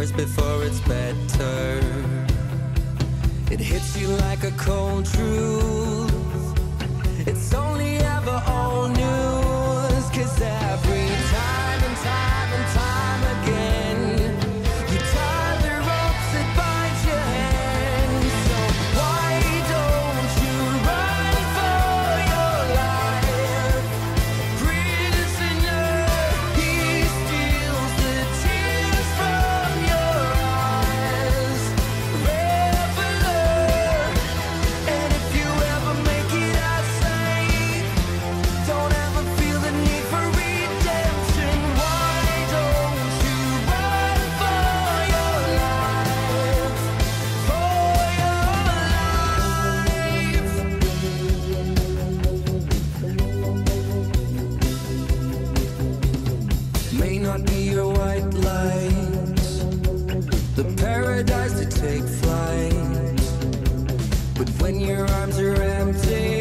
worse before it's better. It hits you like a cold truth. It's only ever old news. 'Cause every time and time and time again, you tie the ropes that bind your hand. So why don't you run for your life? Prisoner, he steals the tears from your eyes. Reveler, and if you ever make it out safe, don't ever feel the need for redemption. Why don't you run for your life? For your life. May not be your white lights, the paradise to take flight, but when your arms are empty,